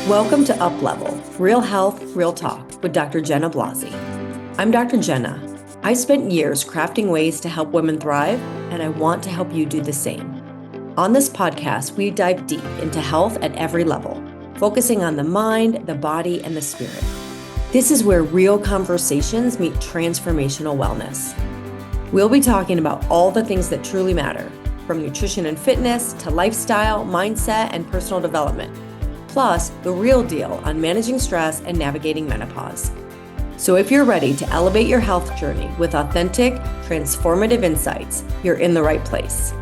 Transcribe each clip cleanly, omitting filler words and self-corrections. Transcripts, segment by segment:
Welcome to UPLEVEL, Real Health, Real Talk with Dr. Jenna Blasi. I'm Dr. Jenna. I spent years crafting ways to help women thrive, and I want to help you do the same. On this podcast, we dive deep into health at every level, focusing on the mind, the body, and the spirit. This is where real conversations meet transformational wellness. We'll be talking about all the things that truly matter, from nutrition and fitness to lifestyle, mindset, and personal development. Plus, the real deal on managing stress and navigating menopause. So if you're ready to elevate your health journey with authentic, transformative insights, you're in the right place.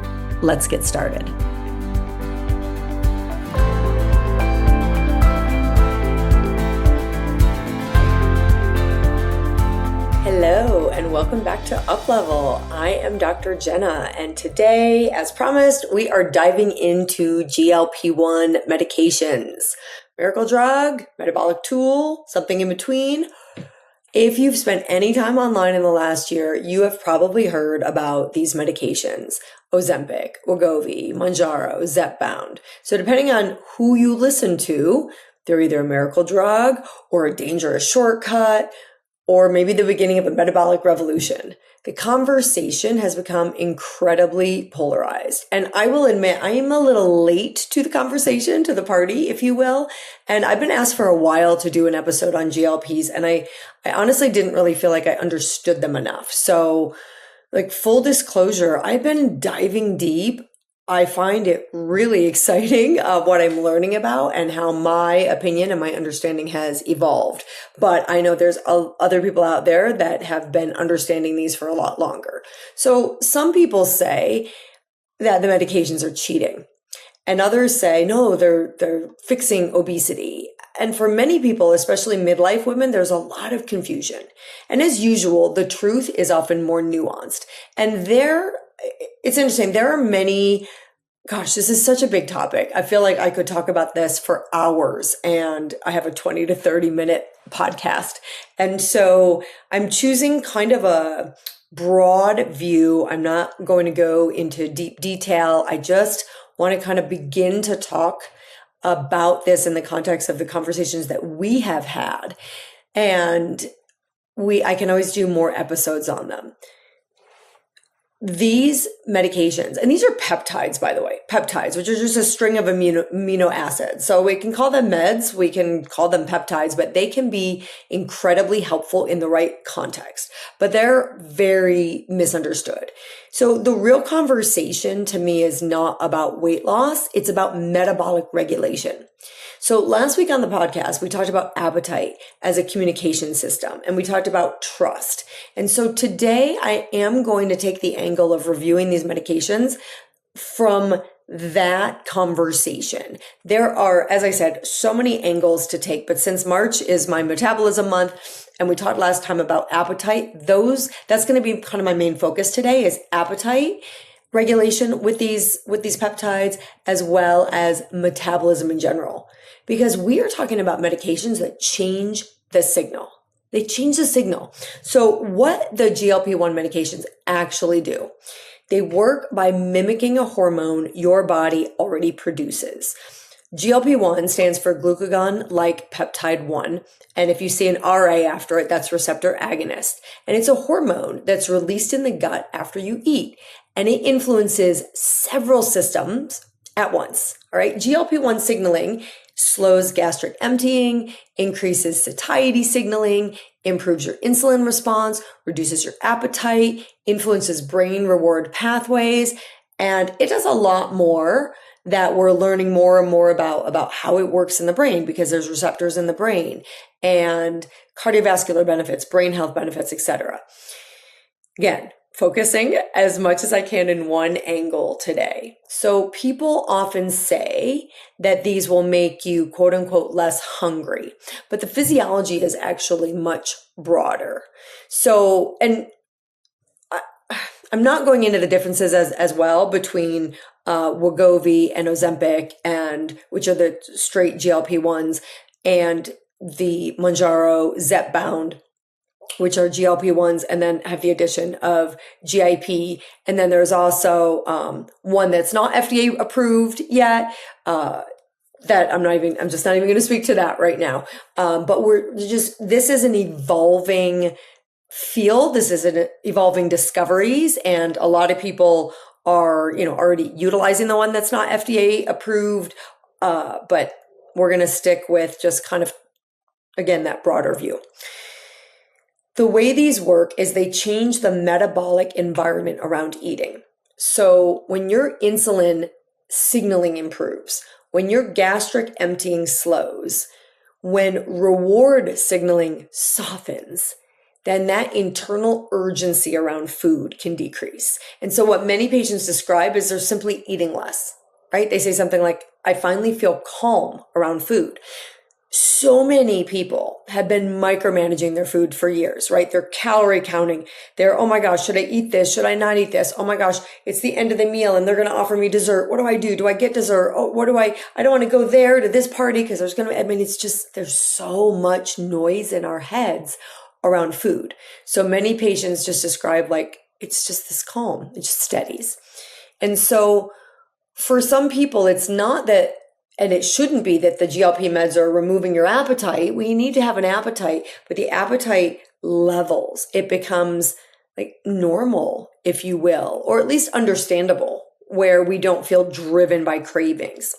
Let's get started. Hello, and welcome back to UPLEVEL. I am Dr. Jenna, and today, as promised, we are diving into GLP-1 medications. Miracle drug, metabolic tool, something in between. If you've spent any time online in the last year, you have probably heard about these medications: Ozempic, Wegovy, Mounjaro, Zepbound. So depending on who you listen to, they're either a miracle drug or a dangerous shortcut, or maybe the beginning of a metabolic revolution. The conversation has become incredibly polarized. And I will admit, I am a little late to the conversation, to the party, if you will. And I've been asked for a while to do an episode on GLPs, and I honestly didn't really feel like I understood them enough. So, full disclosure, I've been diving deep. I find it really exciting what I'm learning about and how my opinion and my understanding has evolved. But I know there's other people out there that have been understanding these for a lot longer. So some people say that the medications are cheating, and others say, no, they're fixing obesity. And for many people, especially midlife women, there's a lot of confusion. And as usual, the truth is often more nuanced. And it's interesting. There are many, this is such a big topic. I feel like I could talk about this for hours, and I have a 20 to 30 minute podcast. And so I'm choosing kind of a broad view. I'm not going to go into deep detail. I just want to kind of begin to talk about this in the context of the conversations that we have had. And I can always do more episodes on them. These medications, and these are peptides, by the way, peptides, which are just a string of amino acids. So we can call them meds, we can call them peptides, but they can be incredibly helpful in the right context. But they're very misunderstood. So the real conversation to me is not about weight loss, it's about metabolic regulation. So last week on the podcast, we talked about appetite as a communication system, and we talked about trust. And so today I am going to take the angle of reviewing these medications from that conversation. There are, as I said, so many angles to take, but since March is my metabolism month, and we talked last time about appetite, that's going to be kind of my main focus today is appetite regulation with these peptides, as well as metabolism in general. Because we are talking about medications that change the signal. They change the signal. So what the GLP-1 medications actually do, they work by mimicking a hormone your body already produces. GLP-1 stands for glucagon-like peptide 1. And if you see an RA after it, that's receptor agonist. And it's a hormone that's released in the gut after you eat. And it influences several systems at once. All right. GLP-1 signaling slows gastric emptying, increases satiety signaling, improves your insulin response, reduces your appetite, influences brain reward pathways, and it does a lot more that we're learning more and more about how it works in the brain, because there's receptors in the brain and cardiovascular benefits, brain health benefits, etc. Again, focusing as much as I can in one angle today. So people often say that these will make you, quote unquote, less hungry, but the physiology is actually much broader. So, and I'm not going into the differences as well between Wegovy and Ozempic, and which are the straight GLP-1s, and the Mounjaro, Zepbound, which are GLP-1s, and then have the addition of GIP. And then there's also one that's not FDA approved yet, I'm just not even going to speak to that right now. But this is an evolving field. This is an evolving discoveries. And a lot of people are, already utilizing the one that's not FDA approved. But we're going to stick with just kind of, again, that broader view. The way these work is they change the metabolic environment around eating. So when your insulin signaling improves, when your gastric emptying slows, when reward signaling softens, then that internal urgency around food can decrease. And so what many patients describe is they're simply eating less, right? They say something like, I finally feel calm around food. So many people have been micromanaging their food for years, right? They're calorie counting. They're, oh my gosh, should I eat this? Should I not eat this? Oh my gosh, it's the end of the meal and they're going to offer me dessert. What do I do? Do I get dessert? Oh, I don't want to go there to this party because there's so much noise in our heads around food. So many patients just describe like, it's just this calm, it just steadies. And so for some people, it's not that, and it shouldn't be that the GLP meds are removing your appetite. We need to have an appetite, but the appetite levels. It becomes like normal, if you will, or at least understandable, where we don't feel driven by cravings,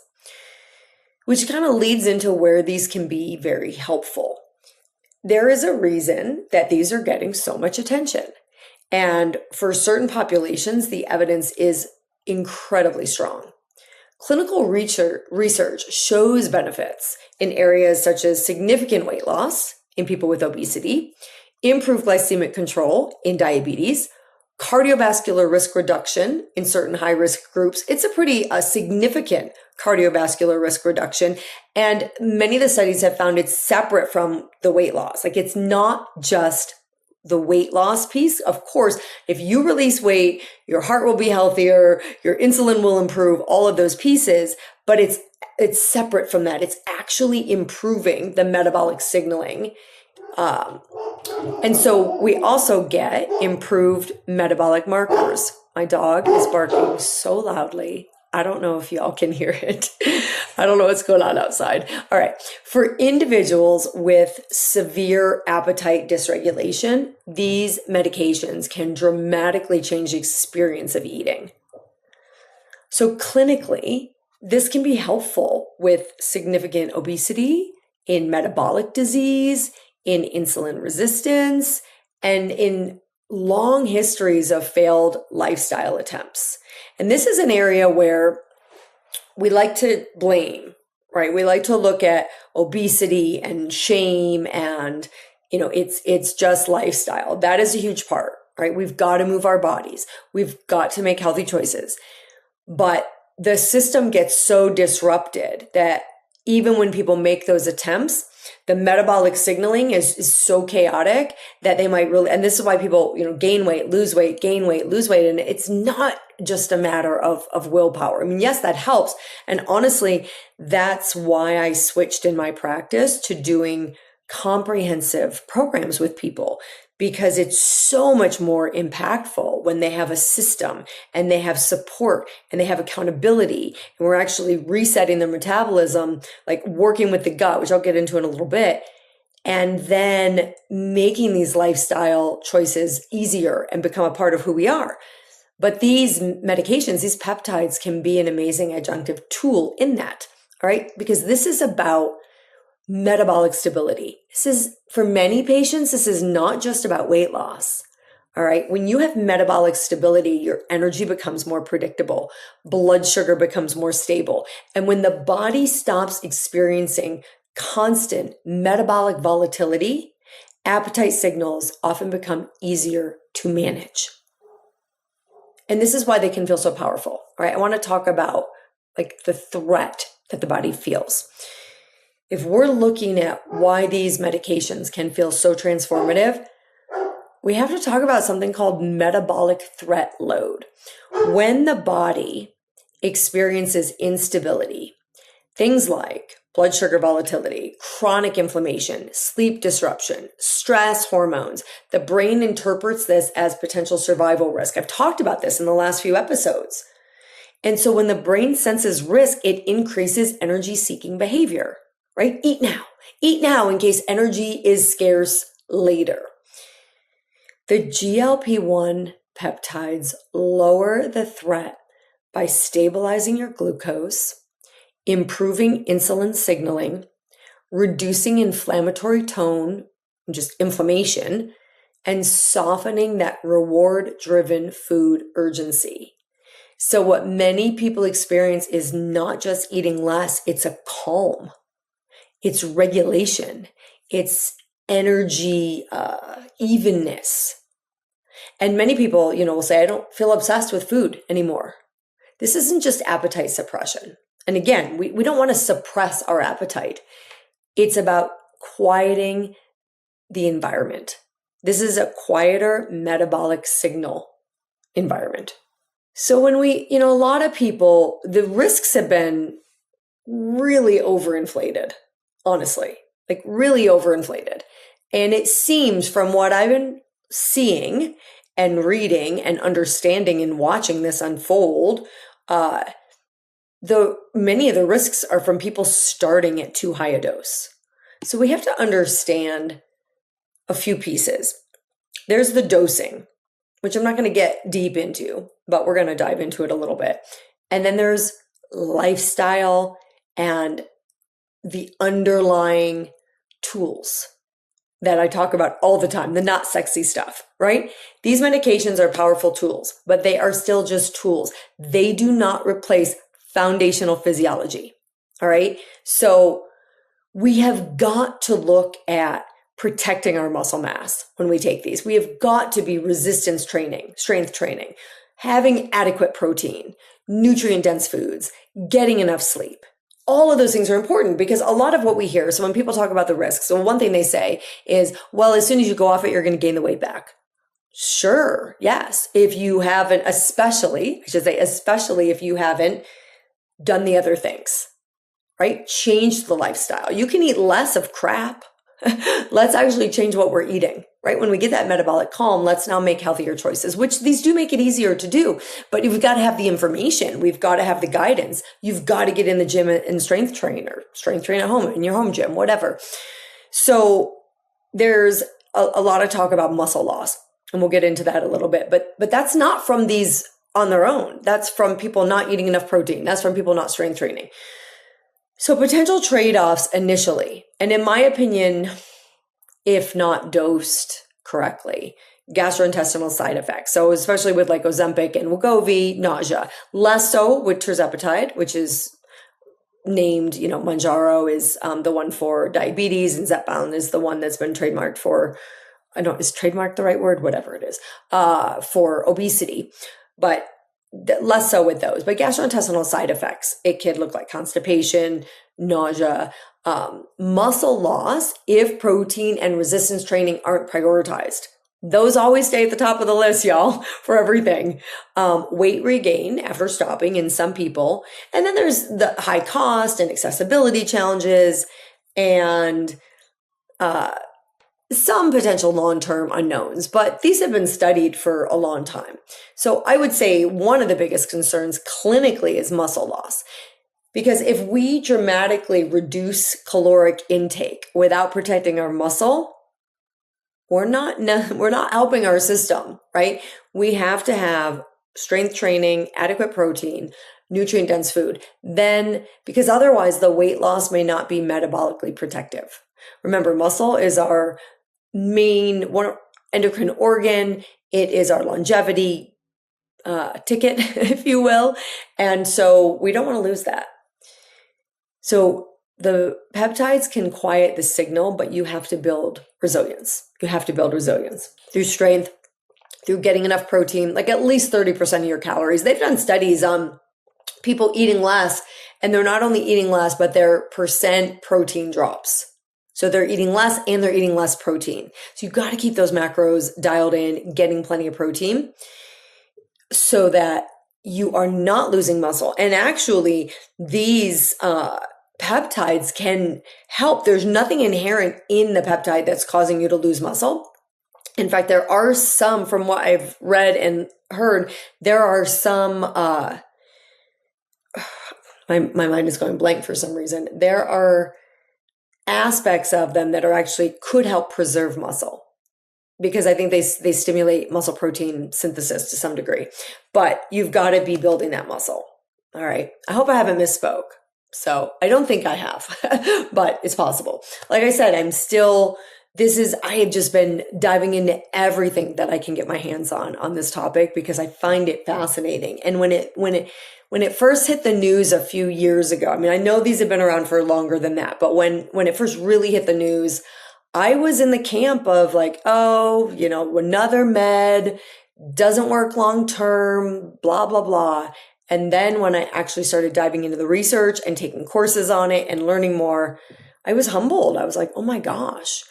which kind of leads into where these can be very helpful. There is a reason that these are getting so much attention. And for certain populations, the evidence is incredibly strong. Clinical research shows benefits in areas such as significant weight loss in people with obesity, improved glycemic control in diabetes, cardiovascular risk reduction in certain high-risk groups. It's a pretty significant cardiovascular risk reduction. And many of the studies have found it's separate from the weight loss. Like it's not just the weight loss piece. Of course, if you release weight, your heart will be healthier, your insulin will improve, all of those pieces, but it's separate from that. It's actually improving the metabolic signaling. And so we also get improved metabolic markers. My dog is barking so loudly. I don't know if y'all can hear it. I don't know what's going on outside. All right. For individuals with severe appetite dysregulation, these medications can dramatically change the experience of eating. So clinically, this can be helpful with significant obesity, in metabolic disease, in insulin resistance, and in long histories of failed lifestyle attempts. And this is an area where we like to blame, right? We like to look at obesity and shame and, it's just lifestyle. That is a huge part, right? We've got to move our bodies. We've got to make healthy choices. But the system gets so disrupted that even when people make those attempts, the metabolic signaling is so chaotic that they might really, and this is why people, gain weight, lose weight, gain weight, lose weight. And it's not just a matter of willpower. I mean, yes, that helps. And honestly, that's why I switched in my practice to doing comprehensive programs with people, because it's so much more impactful when they have a system and they have support and they have accountability, and we're actually resetting their metabolism, like working with the gut, which I'll get into in a little bit, and then making these lifestyle choices easier and become a part of who we are. But these medications, these peptides, can be an amazing adjunctive tool in that, all right? Because this is about metabolic stability. This is, for many patients, this is not just about weight loss. All right. When you have metabolic stability, your energy becomes more predictable. Blood sugar becomes more stable. And when the body stops experiencing constant metabolic volatility, appetite signals often become easier to manage. And this is why they can feel so powerful. All right. I want to talk about like the threat that the body feels. If we're looking at why these medications can feel so transformative, we have to talk about something called metabolic threat load. When the body experiences instability, things like blood sugar volatility, chronic inflammation, sleep disruption, stress hormones, the brain interprets this as potential survival risk. I've talked about this in the last few episodes. And so when the brain senses risk, it increases energy-seeking behavior, right? Eat now in case energy is scarce later. The GLP-1 peptides lower the threat by stabilizing your glucose, improving insulin signaling, reducing inflammatory tone, just inflammation, and softening that reward-driven food urgency. So what many people experience is not just eating less, it's a calm, it's regulation, it's energy evenness. And many people, will say, I don't feel obsessed with food anymore. This isn't just appetite suppression. And again, we don't want to suppress our appetite. It's about quieting the environment. This is a quieter metabolic signal environment. So when a lot of people, the risks have been really overinflated, honestly, like really overinflated. And it seems from what I've been seeing and reading and understanding and watching this unfold, many of the risks are from people starting at too high a dose. So we have to understand a few pieces. There's the dosing, which I'm not going to get deep into, but we're going to dive into it a little bit. And then there's lifestyle and the underlying tools that I talk about all the time, the not sexy stuff, right? These medications are powerful tools, but they are still just tools. They do not replace foundational physiology, all right? So we have got to look at protecting our muscle mass when we take these. We have got to be resistance training, strength training, having adequate protein, nutrient-dense foods, getting enough sleep. All of those things are important because a lot of what we hear, so when people talk about the risks, so one thing they say is, well, as soon as you go off it, you're going to gain the weight back. Sure, yes. If you haven't, especially if you haven't done the other things, right? Change the lifestyle. You can eat less of crap. Let's actually change what we're eating, right? When we get that metabolic calm, let's now make healthier choices, which these do make it easier to do. But we've got to have the information. We've got to have the guidance. You've got to get in the gym and strength train at home, in your home gym, whatever. So there's a lot of talk about muscle loss, and we'll get into that a little bit. But that's not from these on their own. That's from people not eating enough protein. That's from people not strength training. So potential trade-offs initially, and in my opinion, if not dosed correctly, gastrointestinal side effects. So especially with like Ozempic and Wegovy, nausea. Less so with tirzepatide, which is named, Mounjaro is the one for diabetes, and Zepbound is the one that's been trademarked for, is trademarked the right word? Whatever it is, for obesity. But less so with those, but gastrointestinal side effects, it can look like constipation, nausea, muscle loss if protein and resistance training aren't prioritized. Those always stay at the top of the list, y'all, for everything. Weight regain after stopping in some people. And then there's the high cost and accessibility challenges and some potential long-term unknowns, but these have been studied for a long time. So I would say one of the biggest concerns clinically is muscle loss. Because if we dramatically reduce caloric intake without protecting our muscle, we're not helping our system, right? We have to have strength training, adequate protein, nutrient-dense food. Then, because otherwise the weight loss may not be metabolically protective. Remember, muscle is our main endocrine organ. It is our longevity ticket, if you will. And so we don't want to lose that. So the peptides can quiet the signal, but you have to build resilience. You have to build resilience through strength, through getting enough protein, like at least 30% of your calories. They've done studies on people eating less, and they're not only eating less, but their percent protein drops. So they're eating less and they're eating less protein. So you've got to keep those macros dialed in, getting plenty of protein so that you are not losing muscle. And actually, these peptides can help. There's nothing inherent in the peptide that's causing you to lose muscle. In fact, there are some, from what I've read and heard, there are some my mind is going blank for some reason. There are aspects of them that are actually could help preserve muscle, because I think they stimulate muscle protein synthesis to some degree, but you've got to be building that muscle. All right. I hope I haven't misspoke. So I don't think I have, but it's possible. Like I said, I have just been diving into everything that I can get my hands on this topic, because I find it fascinating. And when it first hit the news a few years ago, I mean, I know these have been around for longer than that, but when it first really hit the news, I was in the camp of like, oh, another med doesn't work long term, blah, blah, blah. And then when I actually started diving into the research and taking courses on it and learning more, I was humbled. I was like, oh my gosh,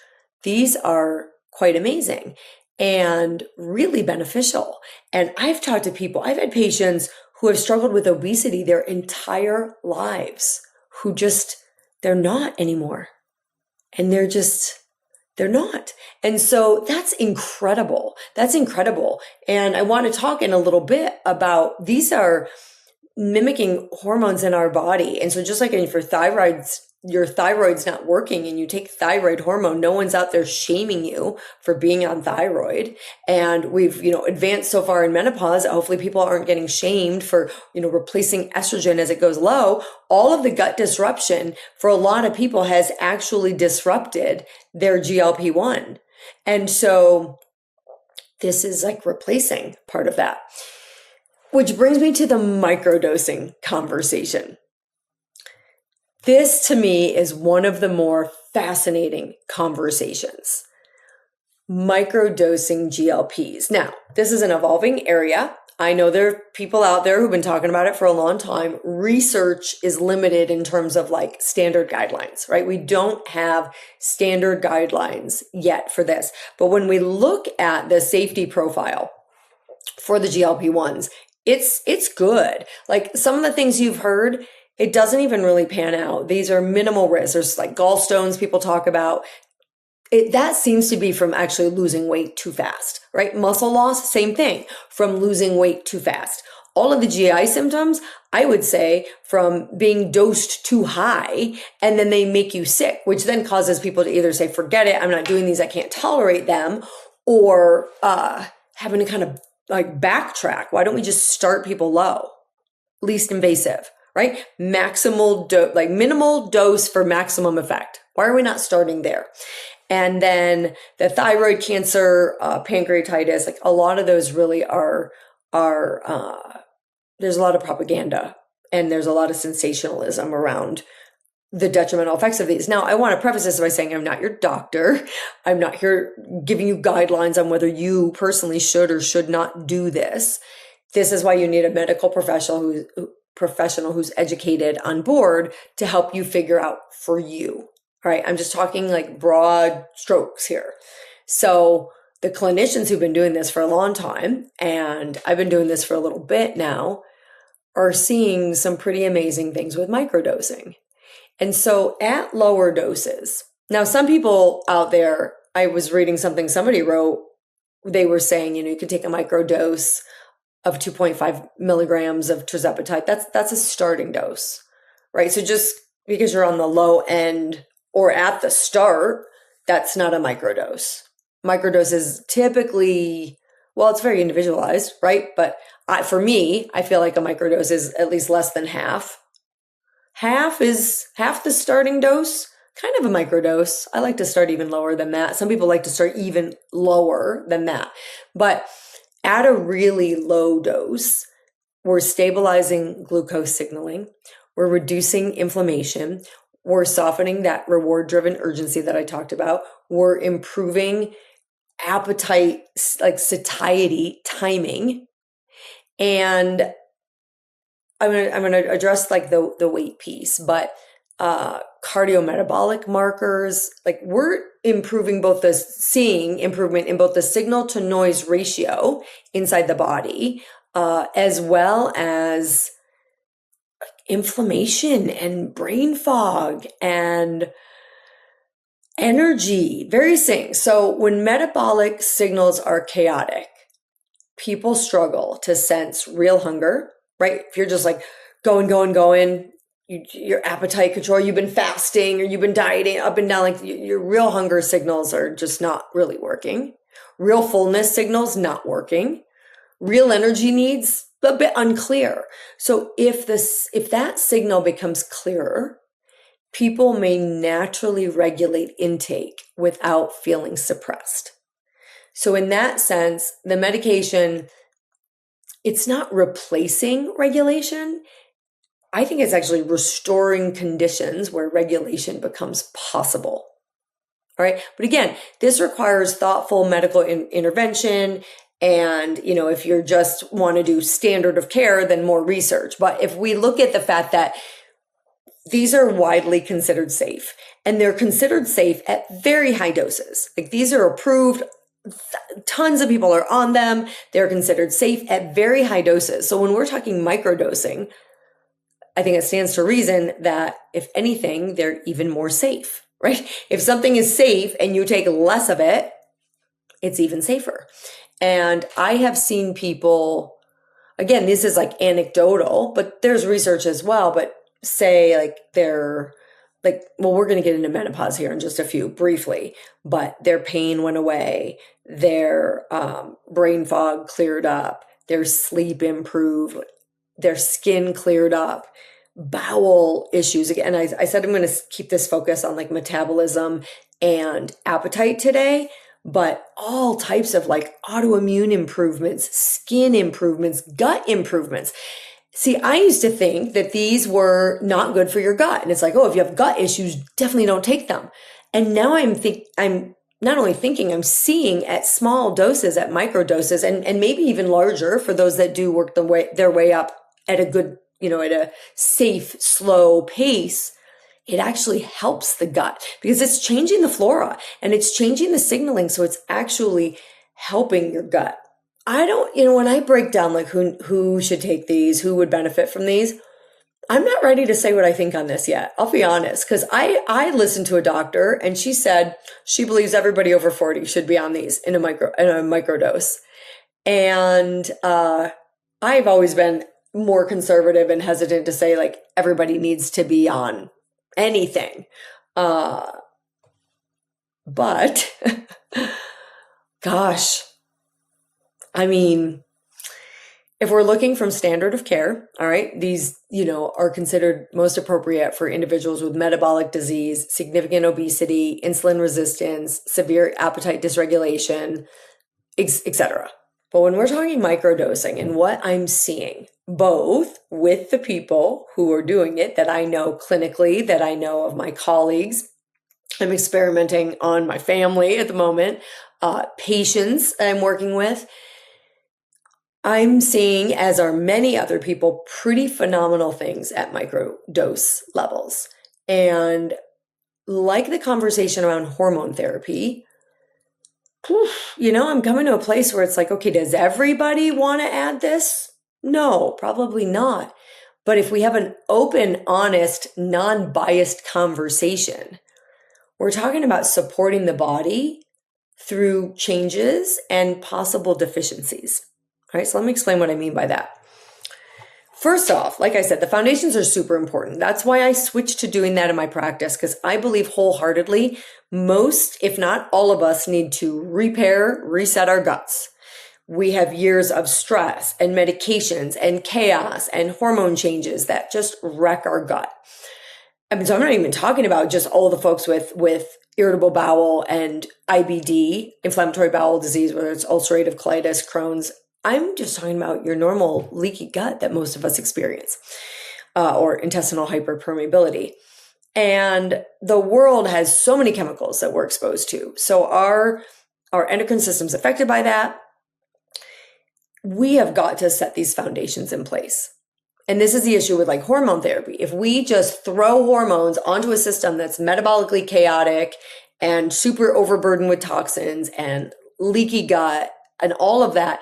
these are quite amazing and really beneficial. And I've talked to people, I've had patients who have struggled with obesity their entire lives, who they're not anymore. And they're not. And so that's incredible. That's incredible. And I want to talk in a little bit about, these are mimicking hormones in our body. And so just like for your thyroid's not working and you take thyroid hormone, no one's out there shaming you for being on thyroid. And we've, advanced so far in menopause. Hopefully people aren't getting shamed for, replacing estrogen as it goes low. All of the gut disruption for a lot of people has actually disrupted their GLP-1. And so this is like replacing part of that, which brings me to the microdosing conversation. This to me is one of the more fascinating conversations. Microdosing GLPs. Now, this is an evolving area. I know there are people out there who've been talking about it for a long time. Research is limited in terms of like standard guidelines, right? We don't have standard guidelines yet for this. But when we look at the safety profile for the GLP-1s, it's good. Like some of the things you've heard, it doesn't even really pan out. These are minimal risks. There's like gallstones people talk about. That seems to be from actually losing weight too fast, right? Muscle loss, same thing, from losing weight too fast. All of the GI symptoms, I would say, from being dosed too high, and then they make you sick, which then causes people to either say, forget it, I'm not doing these, I can't tolerate them, or having to kind of like backtrack. Why don't we just start people low? Least invasive, right? Minimal dose for maximum effect. Why are we not starting there? And then the thyroid cancer, pancreatitis, like a lot of those really are there's a lot of propaganda and there's a lot of sensationalism around the detrimental effects of these. Now, I want to preface this by saying I'm not your doctor. I'm not here giving you guidelines on whether you personally should or should not do this. This is why you need a medical professional who's educated on board to help you figure out for you. All right. I'm just talking like broad strokes here. So the clinicians who've been doing this for a long time, and I've been doing this for a little bit now, are seeing some pretty amazing things with microdosing. And so at lower doses, now some people out there, I was reading something somebody wrote, they were saying, you could take a microdose of 2.5 milligrams of tirzepatide. That's a starting dose, right? So just because you're on the low end or at the start, that's not a microdose. Microdose is typically, well, it's very individualized, right? But for me, I feel like a microdose is at least less than half. Half the starting dose, kind of a microdose. I like to start even lower than that. Some people like to start even lower than that. But at a really low dose, we're stabilizing glucose signaling. We're reducing inflammation. We're softening that reward-driven urgency that I talked about. We're improving appetite, like satiety timing. And I'm gonna address like the weight piece, but cardiometabolic markers, like we're seeing improvement in both the signal to noise ratio inside the body, as well as inflammation and brain fog and energy, various things. So when metabolic signals are chaotic, people struggle to sense real hunger, right? If you're just like going, your appetite control, you've been fasting or you've been dieting up and down, like your real hunger signals are just not really working. Real fullness signals not working. Real energy needs a bit unclear. So if that signal becomes clearer, people may naturally regulate intake without feeling suppressed. So in that sense, the medication, it's not replacing regulation. I think it's actually restoring conditions where regulation becomes possible. All right. But again, this requires thoughtful medical intervention. And, if you just want to do standard of care, then more research. But if we look at the fact that these are widely considered safe, and they're considered safe at very high doses, like these are approved, tons of people are on them. They're considered safe at very high doses. So when we're talking microdosing, I think it stands to reason that if anything, they're even more safe, right? If something is safe and you take less of it, it's even safer. And I have seen people, again, this is like anecdotal, but there's research as well, but say like they're like, well, we're going to get into menopause here in just a few briefly, but their pain went away, their brain fog cleared up, their sleep improved, their skin cleared up, bowel issues. Again, I said I'm going to keep this focus on like metabolism and appetite today, but all types of like autoimmune improvements, skin improvements, gut improvements. See, I used to think that these were not good for your gut. And it's like, oh, if you have gut issues, definitely don't take them. And now I'm not only thinking, I'm seeing at small doses, at micro doses, and maybe even larger for those that do work their way up at a good, at a safe, slow pace. It actually helps the gut because it's changing the flora and it's changing the signaling. So it's actually helping your gut. I don't, when I break down like who should take these, who would benefit from these, I'm not ready to say what I think on this yet. I'll be honest, because I listened to a doctor and she said she believes everybody over 40 should be on these in a microdose. And I've always been more conservative and hesitant to say like everybody needs to be on anything. But gosh, I mean, if we're looking from standard of care, all right, these, are considered most appropriate for individuals with metabolic disease, significant obesity, insulin resistance, severe appetite dysregulation, etc. But when we're talking microdosing and what I'm seeing, both with the people who are doing it that I know clinically, that I know of my colleagues, I'm experimenting on my family at the moment, patients I'm working with, I'm seeing, as are many other people, pretty phenomenal things at microdose levels. And like the conversation around hormone therapy, I'm coming to a place where it's like, okay, does everybody want to add this? No, probably not. But if we have an open, honest, non-biased conversation, we're talking about supporting the body through changes and possible deficiencies. All right, so let me explain what I mean by that. First off, like I said, the foundations are super important. That's why I switched to doing that in my practice, because I believe wholeheartedly most, if not all of us, need to reset our guts. We have years of stress and medications and chaos and hormone changes that just wreck our gut. So I'm not even talking about just all the folks with irritable bowel and IBD, inflammatory bowel disease, whether it's ulcerative colitis, Crohn's. I'm just talking about your normal leaky gut that most of us experience, or intestinal hyperpermeability. And the world has so many chemicals that we're exposed to. So our endocrine system's affected by that. We have got to set these foundations in place. And this is the issue with like hormone therapy. If we just throw hormones onto a system that's metabolically chaotic and super overburdened with toxins and leaky gut and all of that,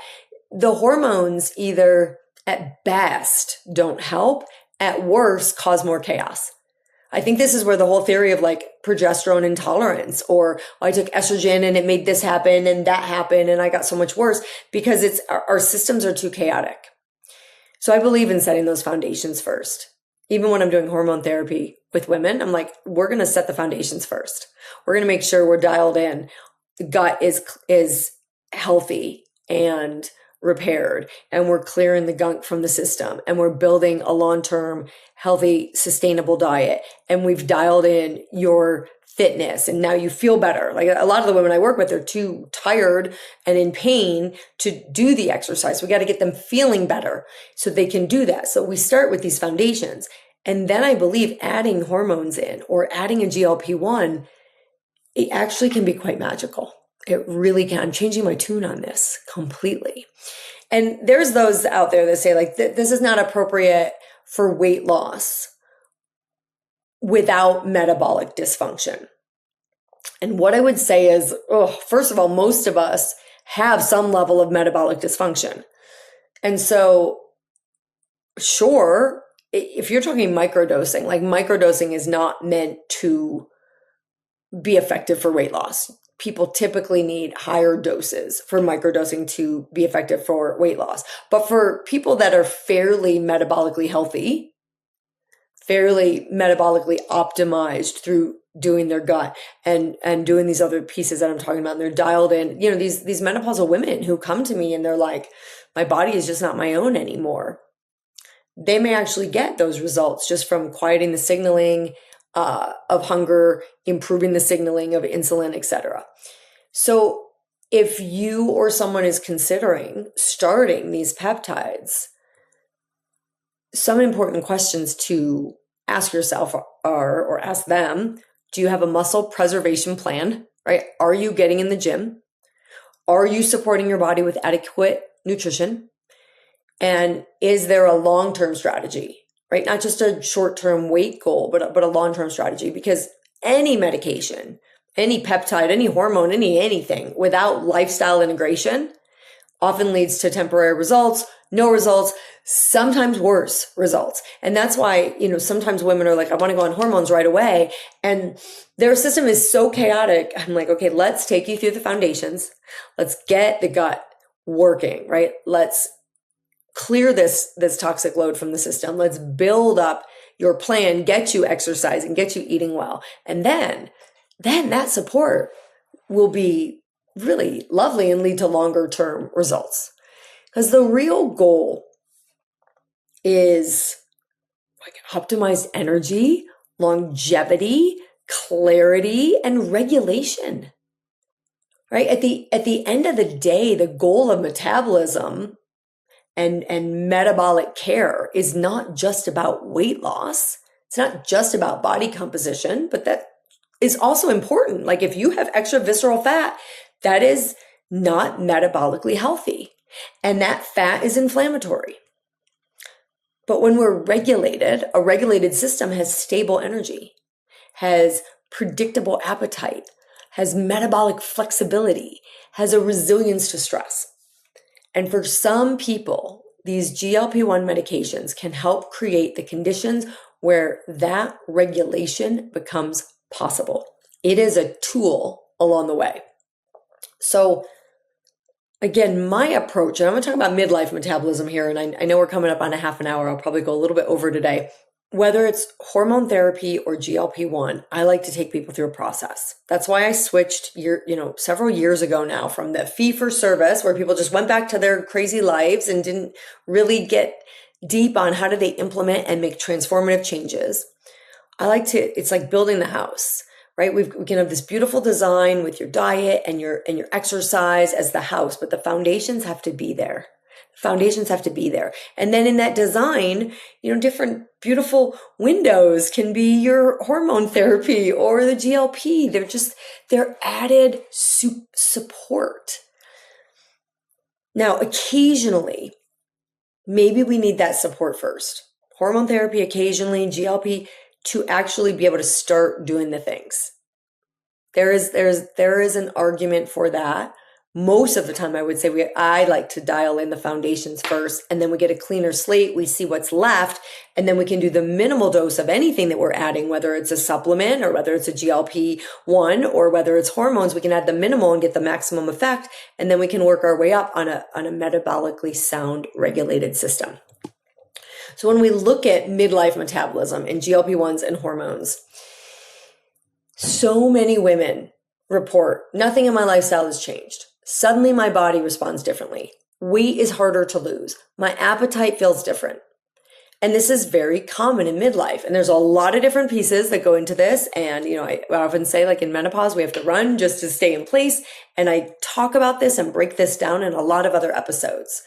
the hormones either at best don't help, at worst cause more chaos. I think this is where the whole theory of like progesterone intolerance, or I took estrogen and it made this happen and that happened and I got so much worse, because our systems are too chaotic. So I believe in setting those foundations first. Even when I'm doing hormone therapy with women, I'm like, we're going to set the foundations first. We're going to make sure we're dialed in. The gut is healthy and repaired, and we're clearing the gunk from the system, and we're building a long-term healthy, sustainable diet, and we've dialed in your fitness, and now you feel better. Like a lot of the women I work with are too tired and in pain to do the exercise. We got to get them feeling better so they can do that. So we start with these foundations, and then I believe adding hormones in or adding a GLP-1, it actually can be quite magical. It really can. I'm changing my tune on this completely. And there's those out there that say like, this is not appropriate for weight loss without metabolic dysfunction. And what I would say is, first of all, most of us have some level of metabolic dysfunction. And so, sure, if you're talking microdosing, like microdosing is not meant to be effective for weight loss. People typically need higher doses for microdosing to be effective for weight loss. But for people that are fairly metabolically healthy, fairly metabolically optimized through doing their gut and doing these other pieces that I'm talking about, and they're dialed in, these menopausal women who come to me and they're like, my body is just not my own anymore. They may actually get those results just from quieting the signaling of hunger, improving the signaling of insulin, etc. So if you or someone is considering starting these peptides, some important questions to ask yourself or ask them, do you have a muscle preservation plan, right? Are you getting in the gym? Are you supporting your body with adequate nutrition? And is there a long-term strategy? Right? Not just a short-term weight goal, but a long-term strategy, because any medication, any peptide, any hormone, anything without lifestyle integration often leads to temporary results, no results, sometimes worse results. And that's why, sometimes women are like, I want to go on hormones right away. And their system is so chaotic. I'm like, okay, let's take you through the foundations. Let's get the gut working, right? Let's clear this toxic load from the system. Let's build up your plan, get you exercising, get you eating well. And then that support will be really lovely and lead to longer term results. Because the real goal is like optimized energy, longevity, clarity, and regulation. Right? At the end of the day, the goal of metabolism and metabolic care is not just about weight loss. It's not just about body composition, but that is also important. Like if you have extra visceral fat, that is not metabolically healthy. And that fat is inflammatory. But when we're regulated, a regulated system has stable energy, has predictable appetite, has metabolic flexibility, has a resilience to stress. And for some people, these GLP-1 medications can help create the conditions where that regulation becomes possible. It is a tool along the way. So again, my approach, and I'm going to talk about midlife metabolism here, and I know we're coming up on a half an hour. I'll probably go a little bit over today. Whether it's hormone therapy or GLP-1, I like to take people through a process. That's why I switched several years ago now from the fee-for-service, where people just went back to their crazy lives and didn't really get deep on how do they implement and make transformative changes. It's like building the house, right? We can have this beautiful design with your diet and your exercise as the house, but the foundations have to be there. Foundations have to be there. And then in that design, different beautiful windows can be your hormone therapy or the GLP. They're added support. Now, occasionally, maybe we need that support first. Hormone therapy occasionally, GLP, to actually be able to start doing the things. There is an argument for that. Most of the time, I would say I like to dial in the foundations first, and then we get a cleaner slate. We see what's left, and then we can do the minimal dose of anything that we're adding, whether it's a supplement or whether it's a GLP-1 or whether it's hormones. We can add the minimal and get the maximum effect, and then we can work our way up on a metabolically sound regulated system. So when we look at midlife metabolism and GLP-1s and hormones, so many women report, nothing in my lifestyle has changed. Suddenly my body responds differently. Weight is harder to lose. My appetite feels different. And this is very common in midlife. And there's a lot of different pieces that go into this. And, I often say, like in menopause, we have to run just to stay in place. And I talk about this and break this down in a lot of other episodes.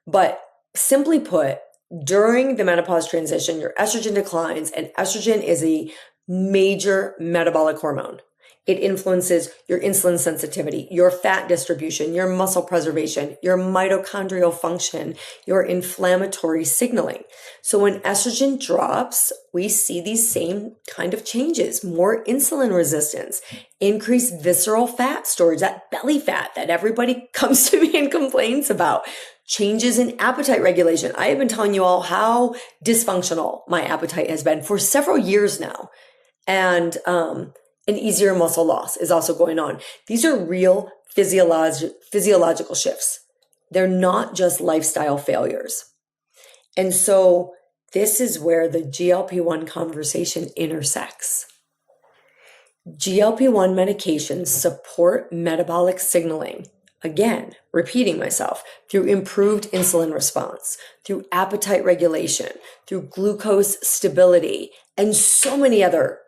But simply put, during the menopause transition, your estrogen declines, and estrogen is a major metabolic hormone. It influences your insulin sensitivity, your fat distribution, your muscle preservation, your mitochondrial function, your inflammatory signaling. So when estrogen drops, we see these same kind of changes, more insulin resistance, increased visceral fat storage, that belly fat that everybody comes to me and complains about, changes in appetite regulation. I have been telling you all how dysfunctional my appetite has been for several years now. And, an easier muscle loss is also going on. These are real physiological shifts. They're not just lifestyle failures. And so this is where the GLP-1 conversation intersects. GLP-1 medications support metabolic signaling. Again, repeating myself, through improved insulin response, through appetite regulation, through glucose stability, and so many other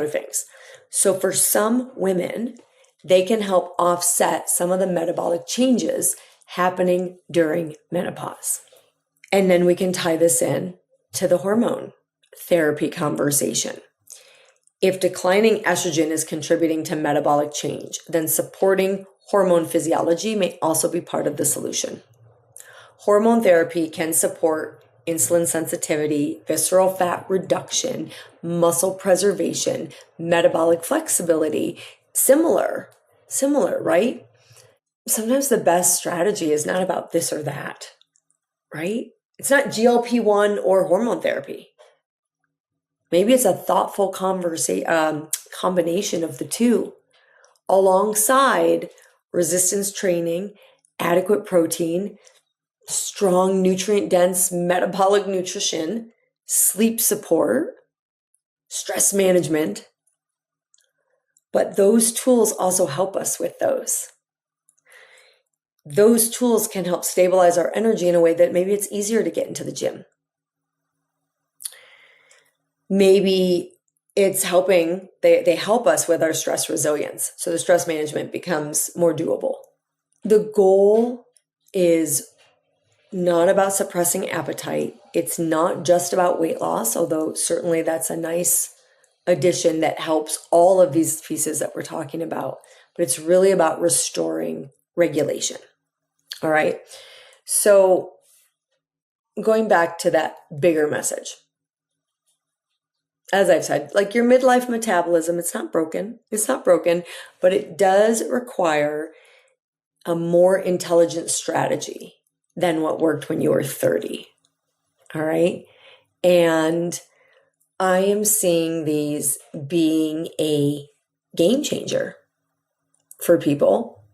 things. So for some women, they can help offset some of the metabolic changes happening during menopause. And then we can tie this in to the hormone therapy conversation. If declining estrogen is contributing to metabolic change, then supporting hormone physiology may also be part of the solution. Hormone therapy can support insulin sensitivity, visceral fat reduction, muscle preservation, metabolic flexibility. Similar, right? Sometimes the best strategy is not about this or that, right? It's not GLP-1 or hormone therapy. Maybe it's a thoughtful combination of the two, alongside resistance training, adequate protein, strong nutrient-dense metabolic nutrition, sleep support, stress management. But those tools also help us with those. Those tools can help stabilize our energy in a way that maybe it's easier to get into the gym. Maybe it's helping, they help us with our stress resilience. So the stress management becomes more doable. The goal is not about suppressing appetite. It's not just about weight loss, although certainly that's a nice addition that helps all of these pieces that we're talking about. But it's really about restoring regulation. All right. So going back to that bigger message, as I've said, like your midlife metabolism, it's not broken. It's not broken, but it does require a more intelligent strategy than what worked when you were 30. All right. And I am seeing these being a game changer for people,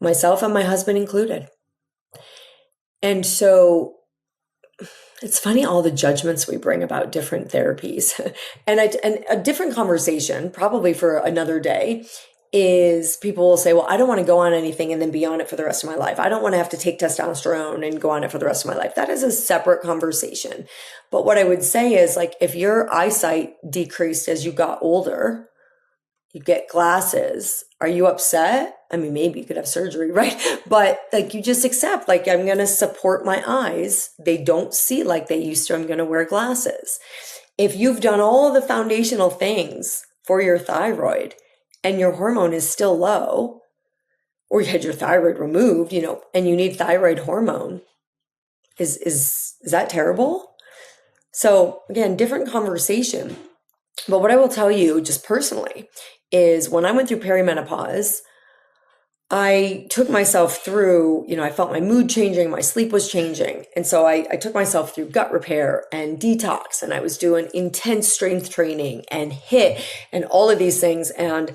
myself and my husband included. And so it's funny, all the judgments we bring about different therapies. And a different conversation, probably for another day, is people will say, well, I don't want to go on anything and then be on it for the rest of my life. I don't want to have to take testosterone and go on it for the rest of my life. That is a separate conversation. But what I would say is, like, if your eyesight decreased as you got older, you get glasses, are you upset? I mean, maybe you could have surgery, right? But like, you just accept, like, I'm going to support my eyes. They don't see like they used to. I'm going to wear glasses. If you've done all the foundational things for your thyroid and your hormone is still low, or you had your thyroid removed, and you need thyroid hormone, is that terrible? So again, different conversation. But what I will tell you just personally is, when I went through perimenopause, I took myself through, I felt my mood changing, my sleep was changing. And so I took myself through gut repair and detox, and I was doing intense strength training and HIIT and all of these things. And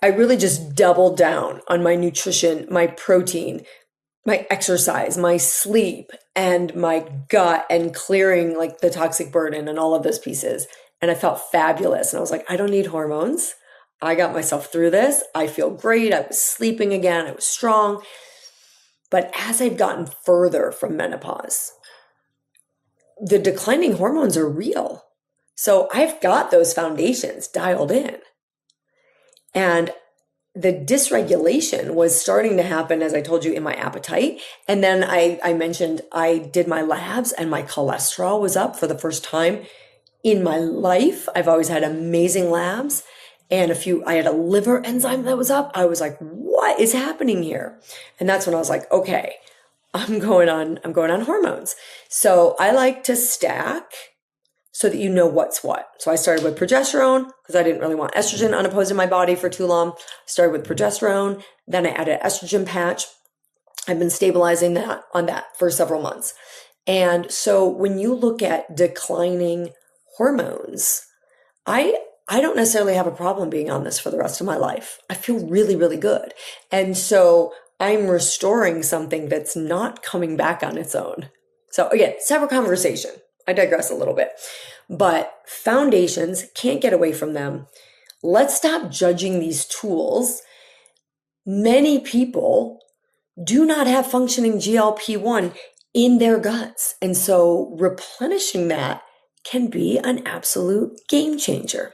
I really just doubled down on my nutrition, my protein, my exercise, my sleep, and my gut, and clearing like the toxic burden and all of those pieces. And I felt fabulous. And I was like, I don't need hormones. I got myself through this. I feel great. I was sleeping again. I was strong. But as I've gotten further from menopause, the declining hormones are real. So I've got those foundations dialed in. And the dysregulation was starting to happen, as I told you, in my appetite. And then I mentioned I did my labs and my cholesterol was up for the first time in my life. I've always had amazing labs, and I had a liver enzyme that was up. I was like, what is happening here? And that's when I was like, okay, I'm going on hormones. So I like to stack so that you know what's what. So I started with progesterone because I didn't really want estrogen unopposed in my body for too long. Started with progesterone, then I added estrogen patch. I've been stabilizing on that for several months. And so when you look at declining hormones, I don't necessarily have a problem being on this for the rest of my life. I feel really, really good. And so I'm restoring something that's not coming back on its own. So again, separate conversation. I digress a little bit, but foundations, can't get away from them. Let's stop judging these tools. Many people do not have functioning GLP-1 in their guts. And so replenishing that can be an absolute game changer.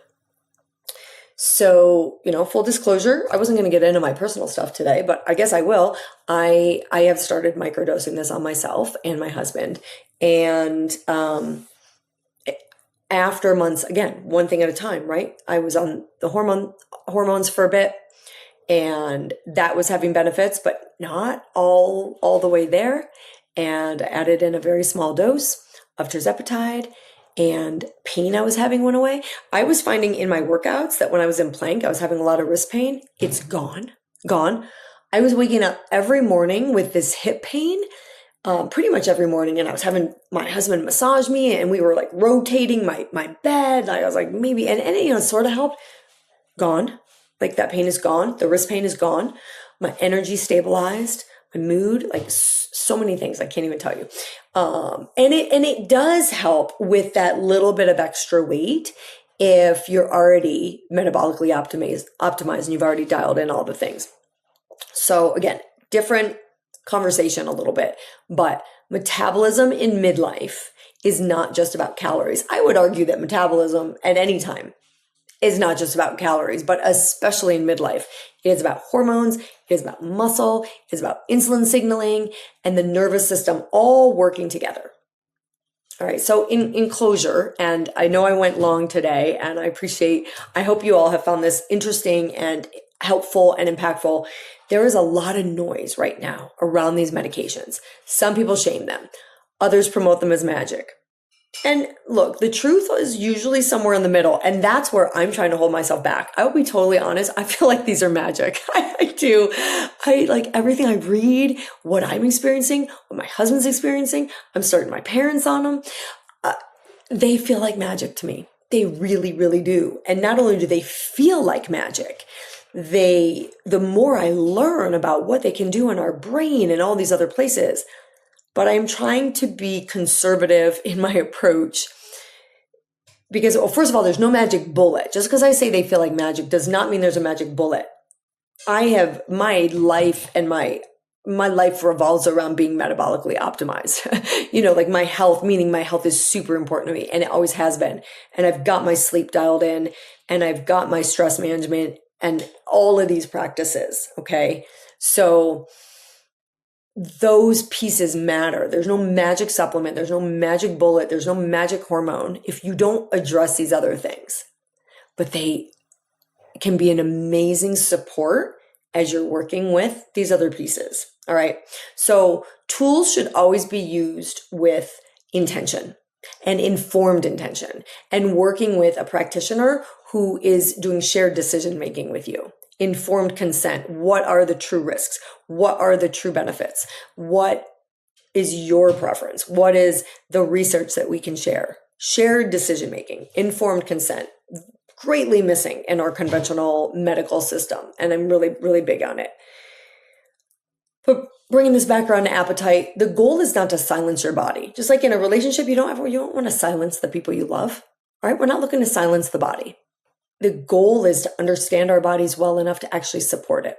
So, full disclosure, I wasn't going to get into my personal stuff today, but I guess I will. I have started microdosing this on myself and my husband. And after months, again, one thing at a time, right? I was on the hormones for a bit, and that was having benefits, but not all the way there. And I added in a very small dose of tirzepatide, and pain I was having went away. I was finding in my workouts that when I was in plank, I was having a lot of wrist pain. It's gone. I was waking up every morning with this hip pain, pretty much every morning. And I was having my husband massage me, and we were like rotating my bed. I was like, maybe, and it sort of helped. Gone. Like that pain is gone. The wrist pain is gone. My energy stabilized, my mood, like so many things I can't even tell you. And it does help with that little bit of extra weight if you're already metabolically optimized and you've already dialed in all the things. So again, different conversation a little bit, but metabolism in midlife is not just about calories. I would argue that metabolism at any time is not just about calories, but especially in midlife. It is about hormones, it is about muscle, it is about insulin signaling, and the nervous system all working together. All right, so in closure, and I know I went long today, and I hope you all have found this interesting and helpful and impactful. There is a lot of noise right now around these medications. Some people shame them, others promote them as magic. And look, the truth is usually somewhere in the middle. And that's where I'm trying to hold myself back. I will be totally honest. I feel like these are magic. I do. I like everything I read, what I'm experiencing, what my husband's experiencing. I'm starting my parents on them. They feel like magic to me. They really, really do. And not only do they feel like magic, the more I learn about what they can do in our brain and all these other places, but I'm trying to be conservative in my approach because, well, first of all, there's no magic bullet. Just because I say they feel like magic does not mean there's a magic bullet. I have my life, and my life revolves around being metabolically optimized. Like my health, meaning my health is super important to me, and it always has been. And I've got my sleep dialed in, and I've got my stress management and all of these practices. Okay. So those pieces matter. There's no magic supplement. There's no magic bullet. There's no magic hormone if you don't address these other things. But they can be an amazing support as you're working with these other pieces. All right. So tools should always be used with intention and informed intention, and working with a practitioner who is doing shared decision making with you. Informed consent. What are the true risks? What are the true benefits? What is your preference? What is the research that we can share? Shared decision making, informed consent, greatly missing in our conventional medical system. And I'm really, really big on it. But bringing this back around to appetite, the goal is not to silence your body. Just like in a relationship, you don't want to silence the people you love. All right, we're not looking to silence the body. The goal is to understand our bodies well enough to actually support it.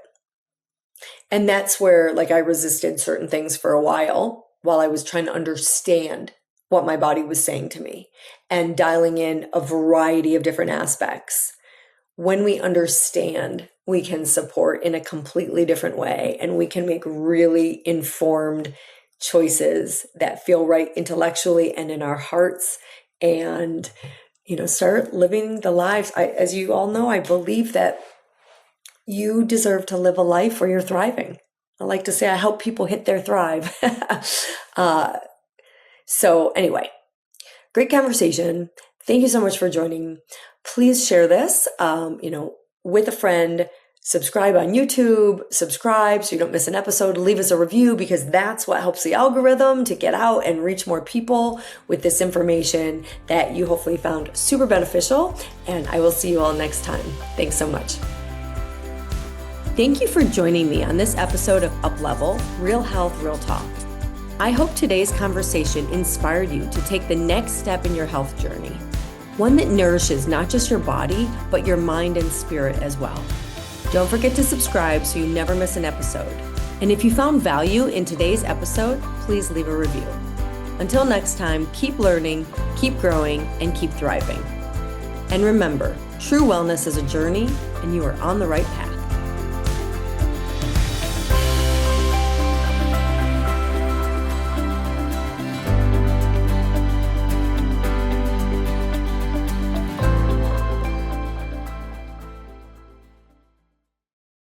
And that's where, like, I resisted certain things for a while I was trying to understand what my body was saying to me and dialing in a variety of different aspects. When we understand, we can support in a completely different way, and we can make really informed choices that feel right intellectually and in our hearts, and start living the lives. As you all know, I believe that you deserve to live a life where you're thriving. I like to say I help people hit their thrive. So anyway, great conversation. Thank you so much for joining. Please share this, with a friend. Subscribe on YouTube, subscribe so you don't miss an episode. Leave us a review, because that's what helps the algorithm to get out and reach more people with this information that you hopefully found super beneficial. And I will see you all next time. Thanks so much. Thank you for joining me on this episode of UPLEVEL, Real Health, Real Talk. I hope today's conversation inspired you to take the next step in your health journey, one that nourishes not just your body, but your mind and spirit as well. Don't forget to subscribe so you never miss an episode. And if you found value in today's episode, please leave a review. Until next time, keep learning, keep growing, and keep thriving. And remember, true wellness is a journey, and you are on the right path.